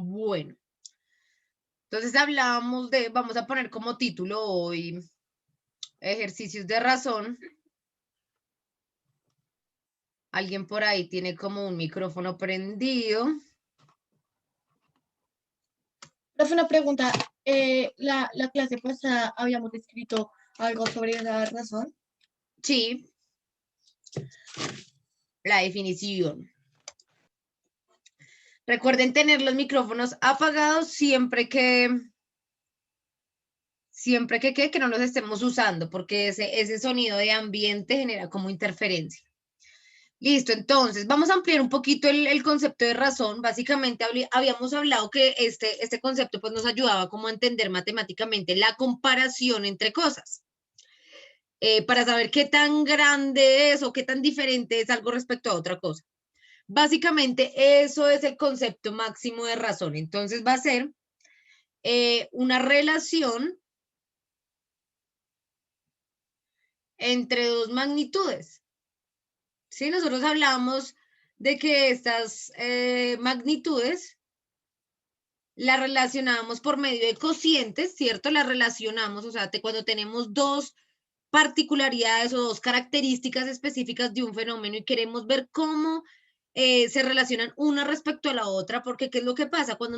Bueno, entonces hablábamos de, vamos a poner como título hoy, ejercicios de razón. Alguien por ahí tiene como un micrófono prendido. Profe, una pregunta. La clase pasada habíamos escrito algo sobre la razón. Sí, la definición. Recuerden tener los micrófonos apagados que no los estemos usando, porque ese sonido de ambiente genera como interferencia. Listo, entonces vamos a ampliar un poquito el concepto de razón. Básicamente habíamos hablado que este concepto pues, nos ayudaba como a entender matemáticamente la comparación entre cosas. Para saber qué tan grande es o qué tan diferente es algo respecto a otra cosa. Básicamente eso es el concepto máximo de razón. Entonces va a ser una relación entre dos magnitudes. ¿Sí? Nosotros hablamos de que estas magnitudes las relacionamos por medio de cocientes, ¿cierto? Las relacionamos, o sea, cuando tenemos dos particularidades o dos características específicas de un fenómeno y queremos ver cómo se relacionan una respecto a la otra, porque ¿qué es lo que pasa? Cuando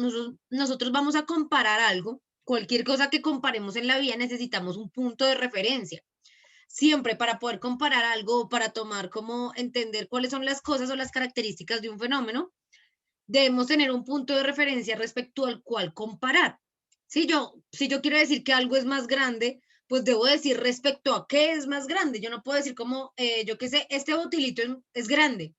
nosotros vamos a comparar algo, cualquier cosa que comparemos en la vida necesitamos un punto de referencia. Siempre para poder comparar algo, para tomar como entender cuáles son las cosas o las características de un fenómeno, debemos tener un punto de referencia respecto al cual comparar. Si yo quiero decir que algo es más grande, pues debo decir respecto a qué es más grande. Yo no puedo decir como, yo qué sé, este botilito es grande.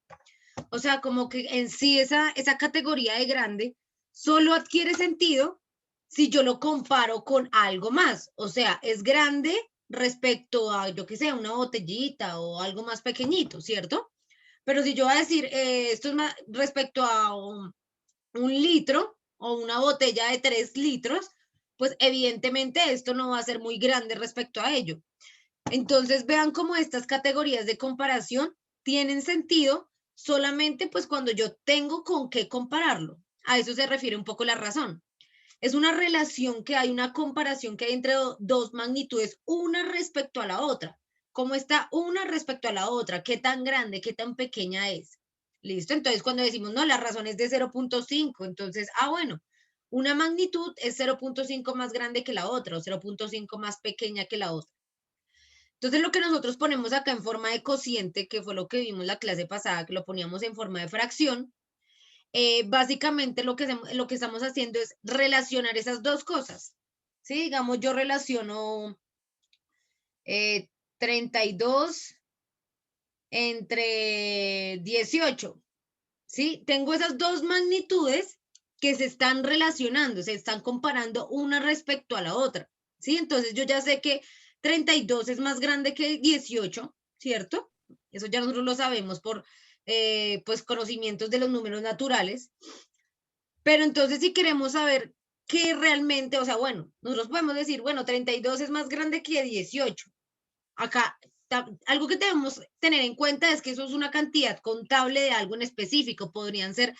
O sea, como que en sí esa categoría de grande solo adquiere sentido si yo lo comparo con algo más. O sea, es grande respecto a, yo qué sé, una botellita o algo más pequeñito, ¿cierto? Pero si yo voy a decir, esto es más respecto a un litro o una botella de 3 litros, pues evidentemente esto no va a ser muy grande respecto a ello. Entonces vean cómo estas categorías de comparación tienen sentido solamente pues cuando yo tengo con qué compararlo. A eso se refiere un poco la razón. Es una relación que hay, una comparación que hay entre dos magnitudes, una respecto a la otra. ¿Cómo está una respecto a la otra? ¿Qué tan grande, qué tan pequeña es? ¿Listo? Entonces, cuando decimos, no, la razón es de 0.5, entonces, bueno, una magnitud es 0.5 más grande que la otra o 0.5 más pequeña que la otra. Entonces, lo que nosotros ponemos acá en forma de cociente, que fue lo que vimos la clase pasada, que lo poníamos en forma de fracción, básicamente lo que estamos haciendo es relacionar esas dos cosas. ¿Sí? Digamos, yo relaciono 32 entre 18. ¿Sí? Tengo esas dos magnitudes que se están relacionando, se están comparando una respecto a la otra. ¿Sí? Entonces yo ya sé que 32 es más grande que 18, ¿cierto? Eso ya nosotros lo sabemos por pues conocimientos de los números naturales. Pero entonces si queremos saber qué realmente, o sea, bueno, nosotros podemos decir, bueno, 32 es más grande que 18. Acá, algo que debemos tener en cuenta es que eso es una cantidad contable de algo en específico. Podrían ser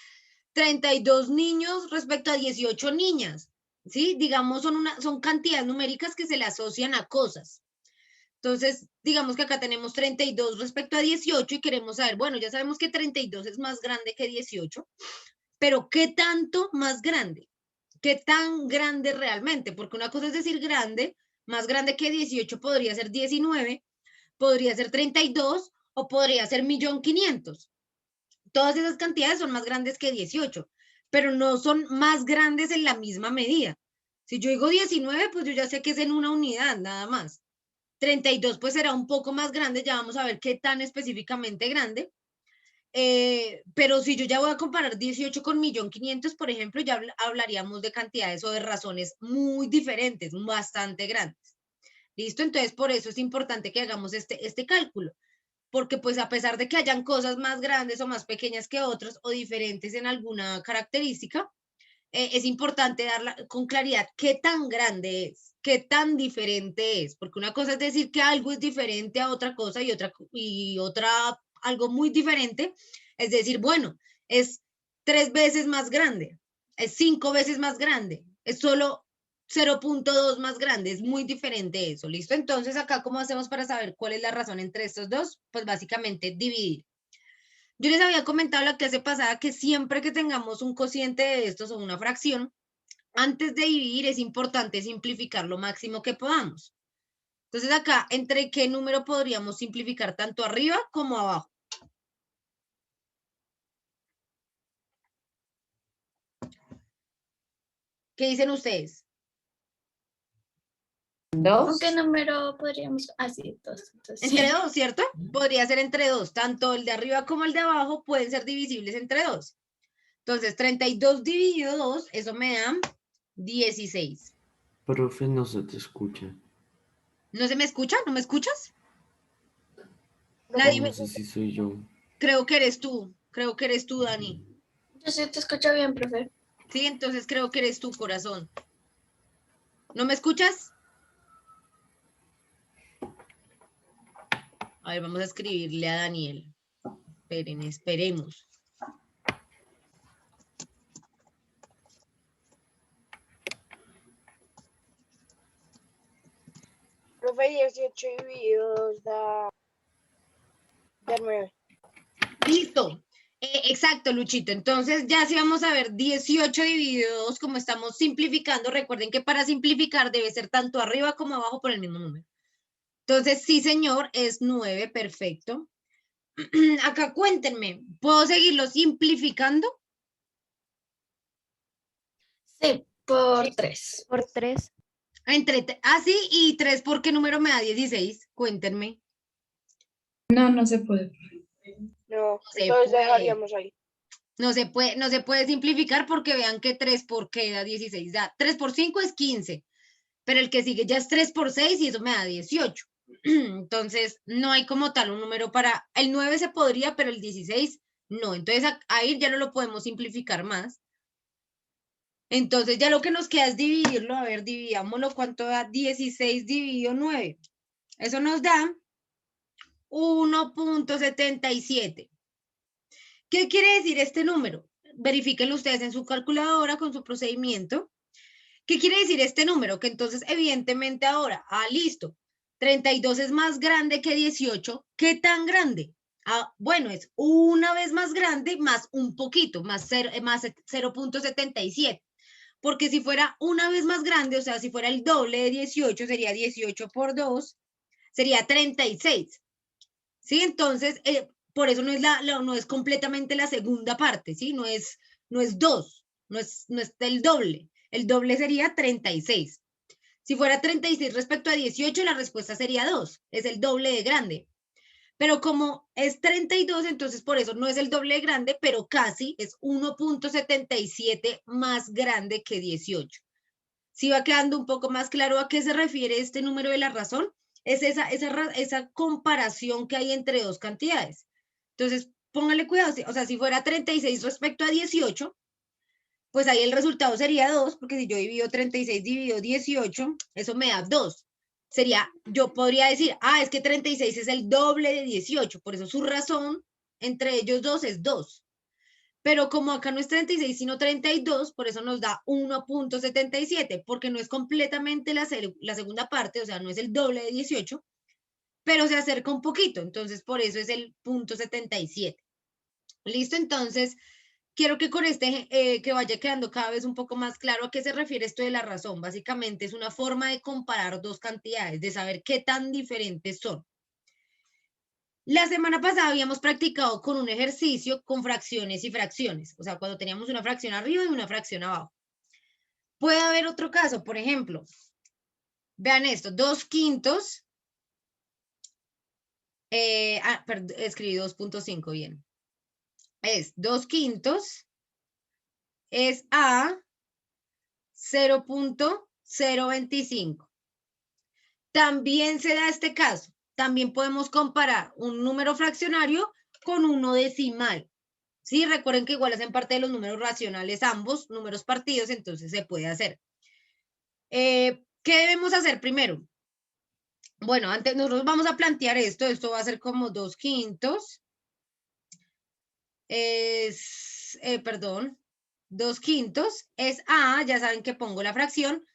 32 niños respecto a 18 niñas, ¿sí? Digamos, son cantidades numéricas que se le asocian a cosas. Entonces, digamos que acá tenemos 32 respecto a 18 y queremos saber, bueno, ya sabemos que 32 es más grande que 18, pero ¿qué tanto más grande? ¿Qué tan grande realmente? Porque una cosa es decir grande, más grande que 18 podría ser 19, podría ser 32 o podría ser 1.500.000. Todas esas cantidades son más grandes que 18, pero no son más grandes en la misma medida. Si yo digo 19, pues yo ya sé que es en una unidad nada más. 32 pues será un poco más grande, ya vamos a ver qué tan específicamente grande. Pero si yo ya voy a comparar 18 con 1.500.000, por ejemplo, ya hablaríamos de cantidades o de razones muy diferentes, bastante grandes. ¿Listo? Entonces, por eso es importante que hagamos este cálculo, porque pues a pesar de que hayan cosas más grandes o más pequeñas que otras o diferentes en alguna característica, es importante darla con claridad qué tan grande es, qué tan diferente es, porque una cosa es decir que algo es diferente a otra cosa y otra algo muy diferente, es decir, bueno, es 3 veces más grande. es 5 veces más grande, es solo 0.2 más grande, es muy diferente eso, ¿listo? Entonces acá, ¿cómo hacemos para saber cuál es la razón entre estos dos? Pues básicamente dividir. Yo les había comentado la clase pasada que siempre que tengamos un cociente de estos o una fracción, antes de dividir es importante simplificar lo máximo que podamos. Entonces acá, ¿entre qué número podríamos simplificar tanto arriba como abajo? ¿Qué dicen ustedes? ¿Con qué número podríamos? Así, dos. Entonces, Entre dos, ¿cierto? Podría ser entre dos. Tanto el de arriba como el de abajo pueden ser divisibles entre dos. Entonces, 32 dividido 2, eso me da 16. Profe, no se te escucha. ¿No se me escucha? ¿No me escuchas? No sé si soy yo. Creo que eres tú. Creo que eres tú, Dani. yo sí te escucho bien, profe. Sí, entonces creo que eres tu corazón. ¿No me escuchas? A ver, vamos a escribirle a Daniel. Esperen, esperemos. Profe, 18 dividido 2 da 9. Listo. Exacto, Luchito. Entonces, ya sí vamos a ver 18 dividido 2, como estamos simplificando. Recuerden que para simplificar debe ser tanto arriba como abajo por el mismo número. Entonces, sí, señor, es 9, perfecto. Acá cuéntenme, ¿puedo seguirlo simplificando? Sí, por 3. Por 3. Sí, y 3, ¿por qué número me da 16? Cuéntenme. No se puede. No, se entonces puede. dejaríamos ahí. No se puede simplificar porque vean que 3 por qué da 16. 3 por 5 es 15, pero el que sigue ya es 3 por 6 y eso me da 18. Entonces, no hay como tal un número para... El 9 se podría, pero el 16 no. Entonces, ahí ya no lo podemos simplificar más. Entonces, ya lo que nos queda es dividirlo. A ver, dividámoslo. ¿Cuánto da 16 dividido 9? Eso nos da 1.77. ¿Qué quiere decir este número? Verifíquenlo ustedes en su calculadora con su procedimiento. ¿Qué quiere decir este número? Que entonces, evidentemente ahora, listo, 32 es más grande que 18. ¿Qué tan grande? Bueno, es una vez más grande más un poquito, más 0.77. Porque si fuera una vez más grande, o sea, si fuera el doble de 18, sería 18 por 2, sería 36. ¿Sí? Entonces, por eso no es, no es completamente la segunda parte, ¿sí? No es 2, no es el doble. El doble sería 36. Si fuera 36 respecto a 18, la respuesta sería 2, es el doble de grande. Pero como es 32, entonces por eso no es el doble de grande, pero casi es 1.77 más grande que 18. Si va quedando un poco más claro a qué se refiere este número de la razón, es esa comparación que hay entre dos cantidades. Entonces, póngale cuidado, o sea, si fuera 36 respecto a 18, pues ahí el resultado sería 2, porque si yo divido 36 dividido 18, eso me da 2. Yo podría decir, es que 36 es el doble de 18, por eso su razón entre ellos dos es 2. Pero como acá no es 36, sino 32, por eso nos da 1.77, porque no es completamente la segunda parte, o sea, no es el doble de 18, pero se acerca un poquito, entonces por eso es el 0.77. Listo, entonces quiero que con que vaya quedando cada vez un poco más claro a qué se refiere esto de la razón. Básicamente es una forma de comparar dos cantidades, de saber qué tan diferentes son. La semana pasada habíamos practicado con un ejercicio con fracciones y fracciones, o sea, cuando teníamos una fracción arriba y una fracción abajo. Puede haber otro caso, por ejemplo, vean esto, 2/5, perdón, escribí 2.5 bien. Es 2/5 es a 0.025. También se da este caso. También podemos comparar un número fraccionario con uno decimal. Sí, recuerden que igual hacen parte de los números racionales ambos, números partidos, entonces se puede hacer. ¿Qué debemos hacer primero? Bueno, antes nosotros vamos a plantear esto va a ser como 2/5. Perdón, 2/5 es A, ya saben que pongo la fracción,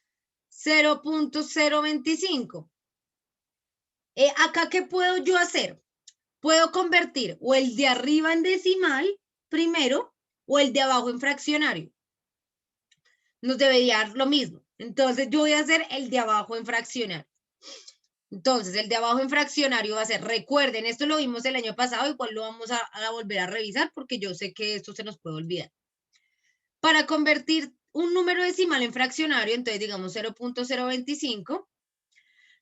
0.025. Acá, ¿qué puedo yo hacer? Puedo convertir o el de arriba en decimal primero o el de abajo en fraccionario. Nos debería dar lo mismo. Entonces yo voy a hacer el de abajo en fraccionario. Entonces el de abajo en fraccionario va a ser, recuerden, esto lo vimos el año pasado, igual lo vamos a volver a revisar porque yo sé que esto se nos puede olvidar. Para convertir un número decimal en fraccionario, entonces digamos 0.025,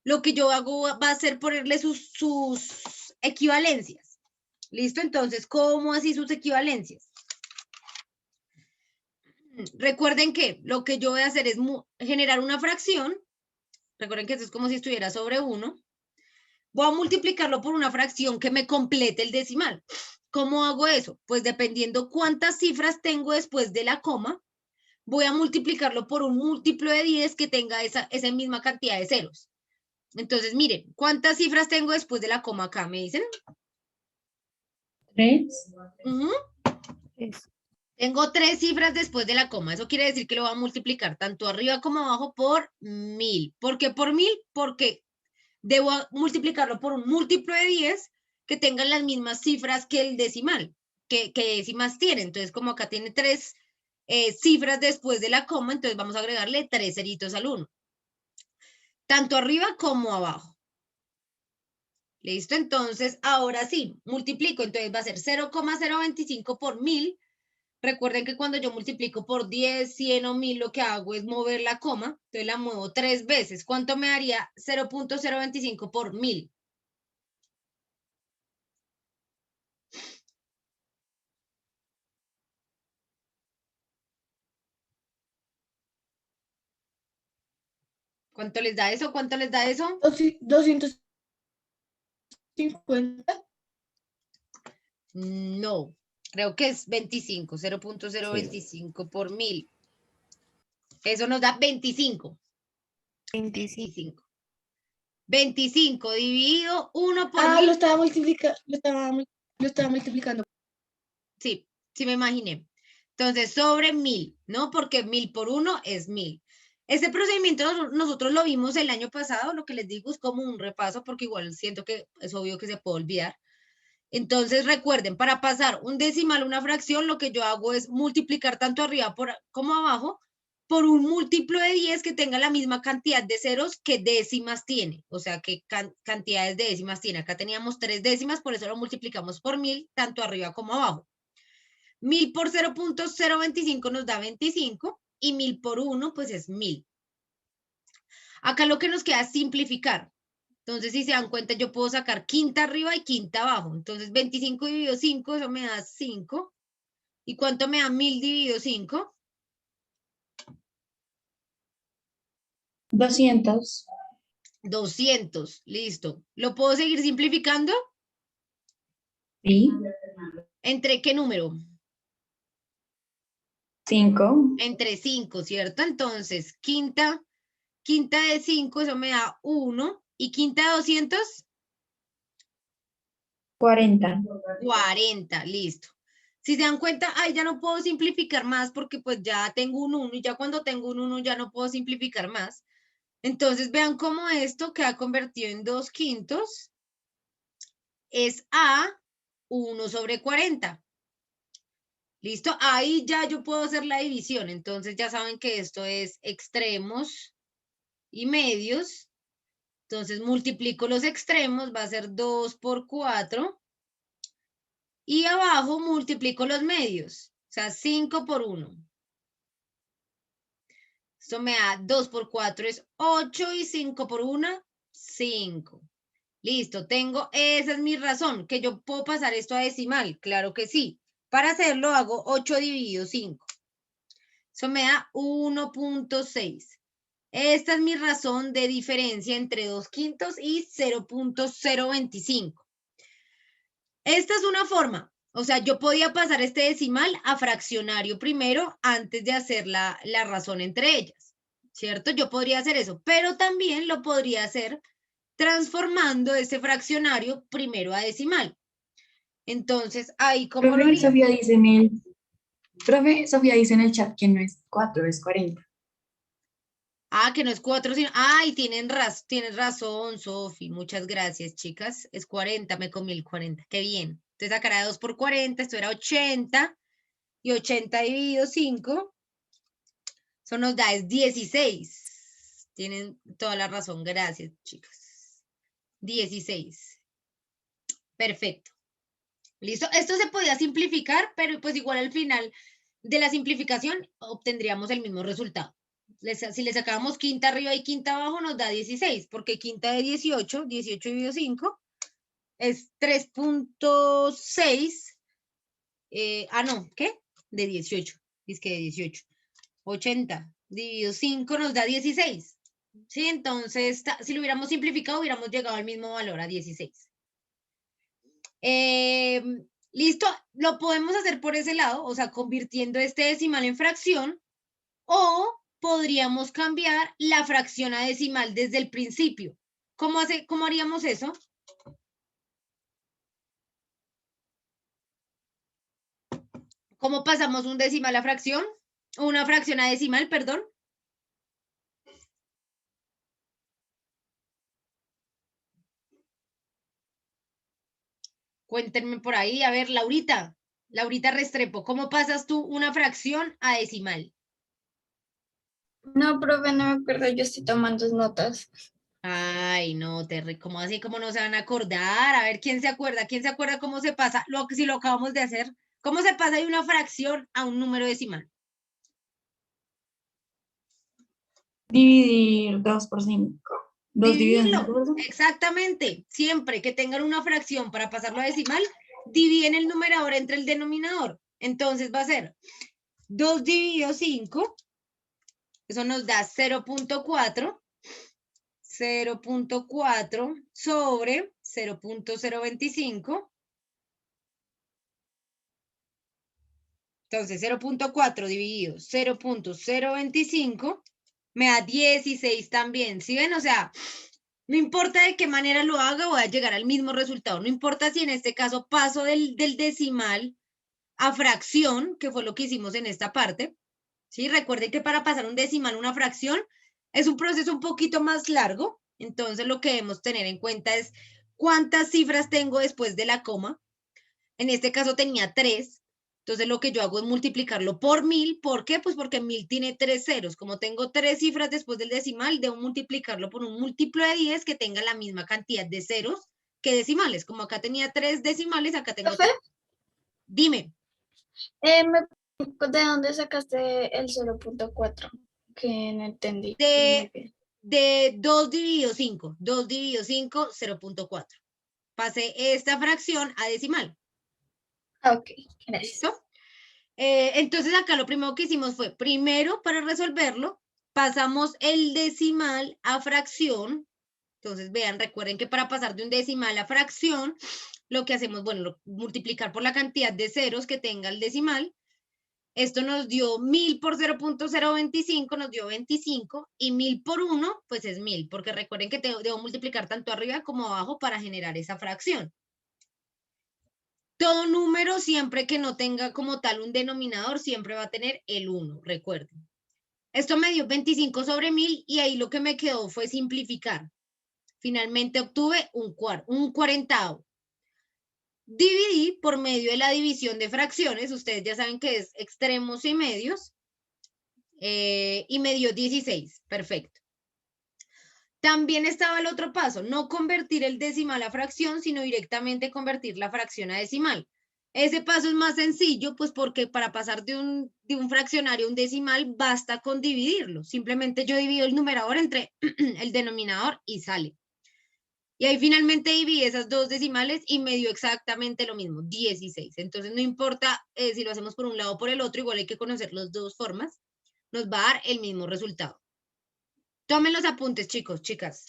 lo que yo hago va a ser ponerle sus equivalencias. ¿Listo? Entonces, ¿cómo así sus equivalencias? Recuerden que lo que yo voy a hacer es generar una fracción. Recuerden que esto es como si estuviera sobre 1. Voy a multiplicarlo por una fracción que me complete el decimal. ¿Cómo hago eso? Pues dependiendo cuántas cifras tengo después de la coma, voy a multiplicarlo por un múltiplo de 10 que tenga esa misma cantidad de ceros. Entonces, miren, ¿cuántas cifras tengo después de la coma acá? ¿Me dicen? 3. Tengo 3 cifras después de la coma. Eso quiere decir que lo voy a multiplicar tanto arriba como abajo por 1000. ¿Por qué por 1000? Porque debo multiplicarlo por un múltiplo de 10 que tengan las mismas cifras que el decimal, que décimas tiene. Entonces, como acá tiene 3 cifras después de la coma, entonces vamos a agregarle 3 ceritos al 1. Tanto arriba como abajo. ¿Listo? Entonces, ahora sí, multiplico. Entonces va a ser 0,025 por 1000. Recuerden que cuando yo multiplico por 10, 100 o 1000, lo que hago es mover la coma. Entonces la muevo 3 veces. ¿Cuánto me daría 0.025 por 1000? ¿Cuánto les da eso? ¿Cuánto les da eso? 250. No, creo que es 25, 0.025 por 1000. Eso nos da 25. 25. 25 dividido 1 por 1000. Lo estaba multiplicando. Sí, sí me imaginé. Entonces, sobre 1000, ¿no? Porque 1000 por 1 es 1000. Este procedimiento nosotros lo vimos el año pasado, lo que les digo es como un repaso, porque igual siento que es obvio que se puede olvidar. Entonces, recuerden, para pasar un decimal a una fracción, lo que yo hago es multiplicar tanto arriba como abajo por un múltiplo de 10 que tenga la misma cantidad de ceros que décimas tiene. O sea, que cantidades de décimas tiene. Acá teníamos 3 décimas, por eso lo multiplicamos por 1000, tanto arriba como abajo. 1000 por 0.025 nos da 25 y 1000 por 1 pues es 1000. Acá lo que nos queda es simplificar. Entonces, si se dan cuenta, yo puedo sacar quinta arriba y quinta abajo. Entonces, 25 dividido 5, eso me da 5. ¿Y cuánto me da 1000 dividido 5? 200. 200, listo. ¿Lo puedo seguir simplificando? Sí. ¿Entre qué número? 5. Entre 5, ¿cierto? Entonces, quinta de 5, eso me da 1. ¿Y quinta de 200? 40. 40, listo. Si se dan cuenta, ahí ya no puedo simplificar más porque pues ya tengo un 1 y ya cuando tengo un 1 ya no puedo simplificar más. Entonces vean cómo esto queda convertido en 2/5 es a 1 sobre 40. ¿Listo? Ahí ya yo puedo hacer la división. Entonces ya saben que esto es extremos y medios. Entonces multiplico los extremos, va a ser 2 por 4. Y abajo multiplico los medios. O sea, 5 por 1. Esto me da 2 por 4 es 8 y 5 por 1, 5. Listo, esa es mi razón, que yo puedo pasar esto a decimal. Claro que sí. Para hacerlo hago 8 dividido 5. Eso me da 1.6. Esta es mi razón de diferencia entre 2/5 y 0.025. Esta es una forma. O sea, yo podía pasar este decimal a fraccionario primero antes de hacer la razón entre ellas, ¿cierto? Yo podría hacer eso, pero también lo podría hacer transformando ese fraccionario primero a decimal. Entonces, ahí, ¿cómo lo Profe, haría? Sofía dice 1000. Profe, Sofía dice en el chat que no es 4, es 40. Ah, que no es 4, sino... Ay, tienes razón, Sofi. Muchas gracias, chicas. Es 40, me comí el 40. Qué bien. Entonces sacará 2 por 40, esto era 80. Y 80 dividido 5, eso nos da es 16. Tienen toda la razón. Gracias, chicas. 16. Perfecto. ¿Listo? Esto se podía simplificar, pero pues igual al final de la simplificación obtendríamos el mismo resultado. Si le sacábamos quinta arriba y quinta abajo, nos da 16, porque quinta de 18, 18 dividido 5, es 3.6. No, ¿qué? De 18. Es que de 18. 80 dividido 5 nos da 16. ¿Sí? Entonces, si lo hubiéramos simplificado, hubiéramos llegado al mismo valor, a 16. Listo, lo podemos hacer por ese lado, o sea, convirtiendo este decimal en fracción, o podríamos cambiar la fracción a decimal desde el principio. ¿Cómo haríamos eso? ¿Cómo pasamos un decimal a fracción? Una fracción a decimal, perdón. Cuéntenme por ahí. A ver, Laurita Restrepo, ¿cómo pasas tú una fracción a decimal? No, profe, no me acuerdo, yo estoy tomando notas. Ay, no, ¿cómo así? ¿Cómo no se van a acordar? A ver, ¿quién se acuerda? ¿Quién se acuerda cómo se pasa? Si lo acabamos de hacer. ¿Cómo se pasa de una fracción a un número decimal? Dividir 2 por 5. 2 dividido en 5, Dividirlo. ¿verdad? Exactamente. Siempre que tengan una fracción para pasarlo a decimal, dividen el numerador entre el denominador. Entonces va a ser 2 dividido 5. Eso nos da 0.4. 0.4 sobre 0.025. Entonces, 0.4 dividido 0.025 me da 16 también. ¿Sí ven? O sea, no importa de qué manera lo haga, voy a llegar al mismo resultado. No importa si en este caso paso del decimal a fracción, que fue lo que hicimos en esta parte. ¿Sí? Recuerden que para pasar un decimal a una fracción es un proceso un poquito más largo. Entonces, lo que debemos tener en cuenta es cuántas cifras tengo después de la coma. En este caso tenía 3. Entonces lo que yo hago es multiplicarlo por 1000. ¿Por qué? Pues porque 1000 tiene 3 ceros. Como tengo 3 cifras después del decimal, debo multiplicarlo por un múltiplo de 10 que tenga la misma cantidad de ceros que decimales. Como acá tenía 3 decimales, acá tengo ¿Profe? 3. Dime. ¿De dónde sacaste el 0.4? Que no entendí muy De, bien. de 2 dividido 5. 2 dividido 5, 0.4. Pasé esta fracción a decimal. Ok, gracias. ¿Listo? Entonces acá lo primero que hicimos fue, primero para resolverlo, pasamos el decimal a fracción. Entonces vean, recuerden que para pasar de un decimal a fracción, lo que hacemos, bueno, multiplicar por la cantidad de ceros que tenga el decimal. Esto nos dio 1000 por 0.025, nos dio 25, y 1000 por 1, pues es 1000, porque recuerden que debo multiplicar tanto arriba como abajo para generar esa fracción. Todo número, siempre que no tenga como tal un denominador, siempre va a tener el 1, recuerden. Esto me dio 25 sobre 1000 y ahí lo que me quedó fue simplificar. Finalmente obtuve un cuarentavo. Dividí por medio de la división de fracciones, ustedes ya saben que es extremos y medios, y me dio 16, perfecto. También estaba el otro paso, no convertir el decimal a fracción, sino directamente convertir la fracción a decimal. Ese paso es más sencillo, pues porque para pasar de un fraccionario a un decimal basta con dividirlo. Simplemente yo divido el numerador entre el denominador y sale. Y ahí finalmente dividí esas dos decimales y me dio exactamente lo mismo, 16. Entonces no importa si lo hacemos por un lado o por el otro, igual hay que conocer las dos formas. Nos va a dar el mismo resultado. Tomen los apuntes, chicos, chicas.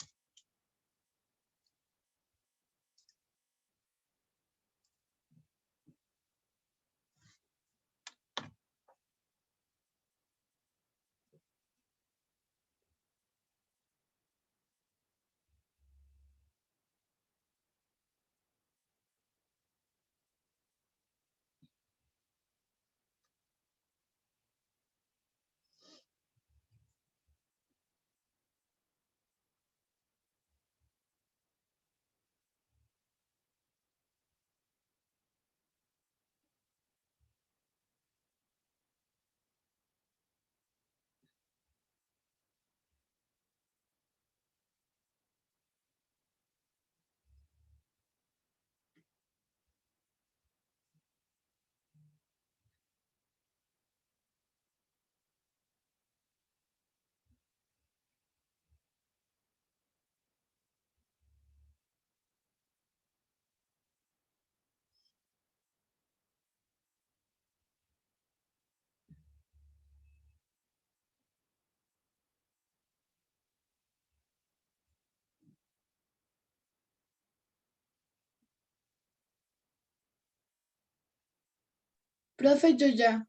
Profe, yo ya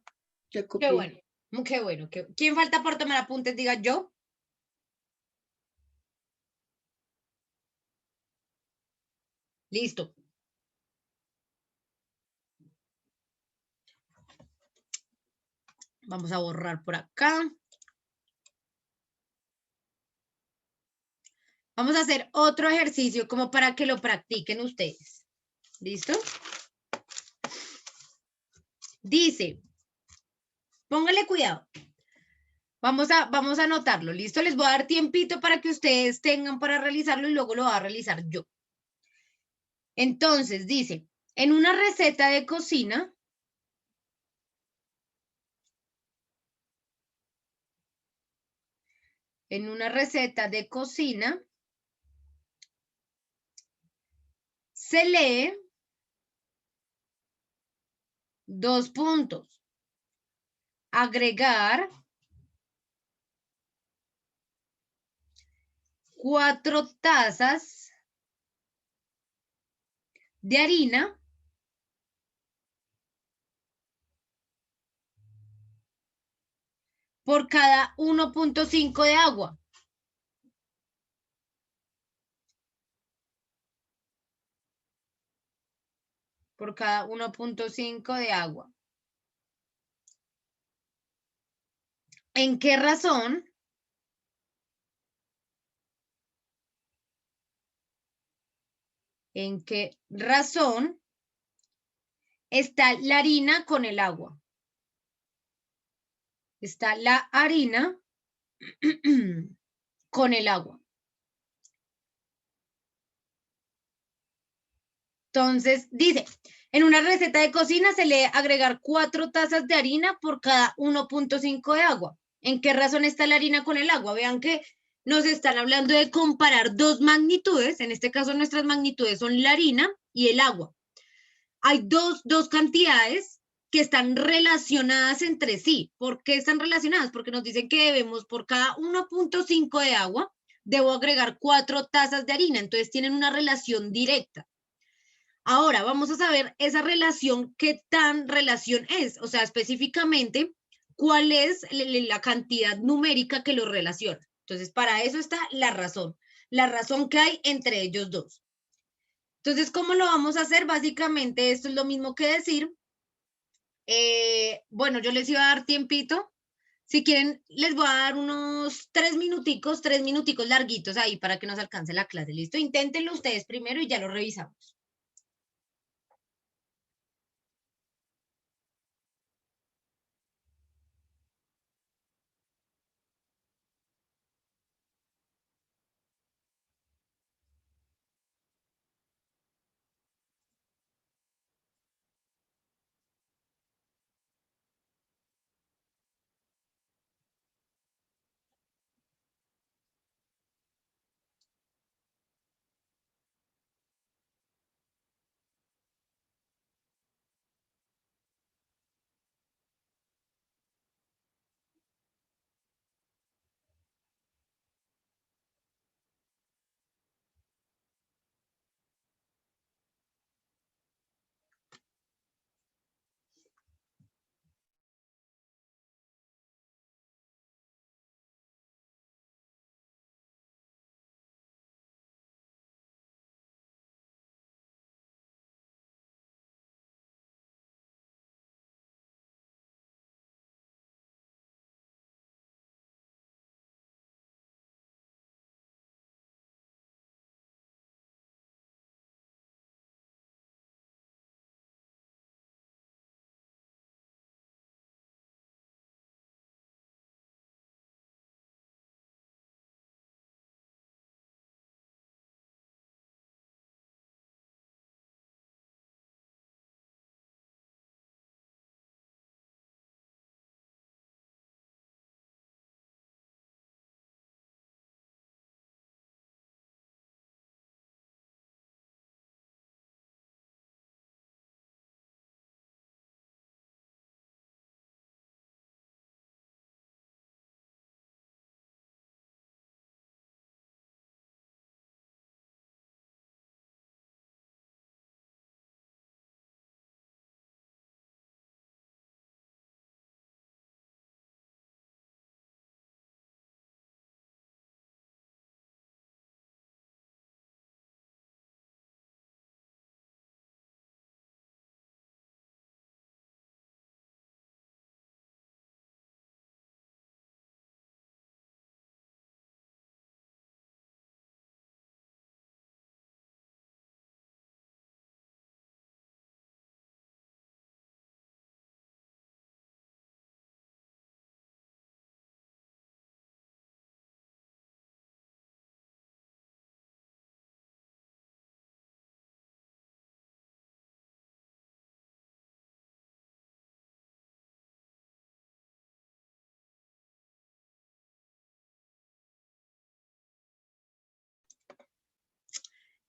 Qué copié. bueno, qué bueno. ¿Quién falta por tomar apuntes? Diga yo. Listo. Vamos a borrar por acá. Vamos a hacer otro ejercicio como para que lo practiquen ustedes. ¿Listo? Dice, póngale cuidado. Vamos a anotarlo. ¿Listo? Les voy a dar tiempito para que ustedes tengan para realizarlo y luego lo voy a realizar yo. Entonces, dice, en una receta de cocina, se lee 2 puntos. Agregar 4 tazas de harina por cada 1.5 de agua. Por cada 1.5 de agua. ¿En qué razón? ¿En qué razón está la harina con el agua? Está la harina con el agua. Entonces, dice, en una receta de cocina se le agregar 4 tazas de harina por cada 1.5 de agua. ¿En qué razón está la harina con el agua? Vean que nos están hablando de comparar 2 magnitudes. En este caso, nuestras magnitudes son la harina y el agua. Hay dos cantidades que están relacionadas entre sí. ¿Por qué están relacionadas? Porque nos dicen que debemos, por cada 1.5 de agua, debo agregar 4 tazas de harina. Entonces, tienen una relación directa. Ahora vamos a saber esa relación, qué tan relación es, o sea, específicamente, cuál es la cantidad numérica que los relaciona. Entonces, para eso está la razón que hay entre ellos dos. Entonces, ¿cómo lo vamos a hacer? Básicamente, esto es lo mismo que decir, bueno, yo les iba a dar tiempito. Si quieren, les voy a dar unos 3 minuticos larguitos ahí para que nos alcance la clase. ¿Listo? Inténtenlo ustedes primero y ya lo revisamos.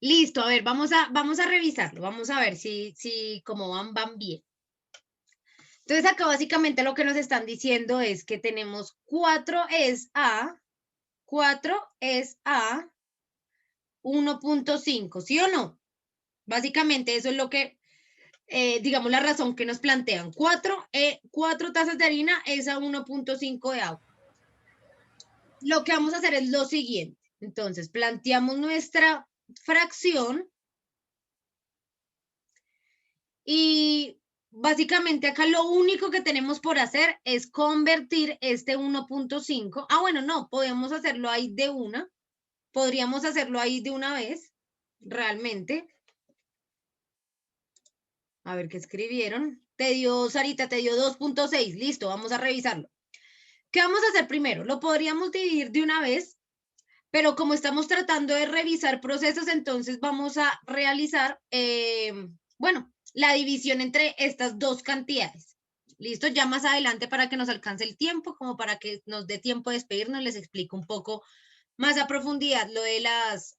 Listo, a ver, vamos a revisarlo, vamos a ver si como van bien. Entonces acá básicamente lo que nos están diciendo es que tenemos 4 es a 1.5, ¿sí o no? Básicamente eso es lo que, digamos, la razón que nos plantean. 4 tazas de harina es a 1.5 de agua. Lo que vamos a hacer es lo siguiente. Entonces, planteamos nuestra fracción y básicamente acá lo único que tenemos por hacer es convertir este 1.5. Ah, bueno, no, podemos hacerlo ahí de una. Podríamos hacerlo ahí de una vez, realmente. A ver qué escribieron. Sarita, te dio 2.6. Listo, vamos a revisarlo. ¿Qué vamos a hacer primero? Lo podríamos dividir de una vez, pero como estamos tratando de revisar procesos, entonces vamos a realizar, bueno, la división entre estas dos cantidades. Listo, ya más adelante para que nos alcance el tiempo, como para que nos dé tiempo de despedirnos, les explico un poco más a profundidad lo de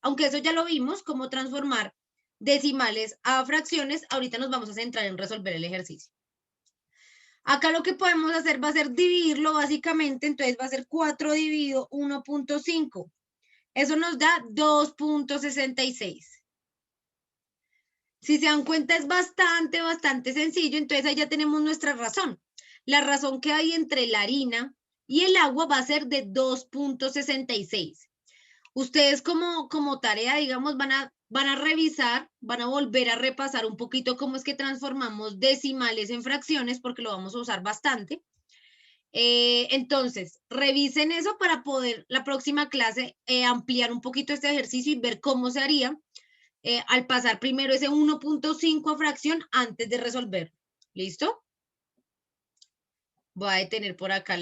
aunque eso ya lo vimos, cómo transformar decimales a fracciones. Ahorita nos vamos a centrar en resolver el ejercicio. Acá lo que podemos hacer va a ser dividirlo básicamente, entonces va a ser 4 dividido 1.5. Eso nos da 2.66. Si se dan cuenta es bastante sencillo, entonces ahí ya tenemos nuestra razón. La razón que hay entre la harina y el agua va a ser de 2.66. Ustedes como tarea, digamos, van a revisar, van a volver a repasar un poquito cómo es que transformamos decimales en fracciones, porque lo vamos a usar bastante. Entonces, revisen eso para poder la próxima clase ampliar un poquito este ejercicio y ver cómo se haría al pasar primero ese 1.5 a fracción antes de resolver. ¿Listo? Voy a detener por acá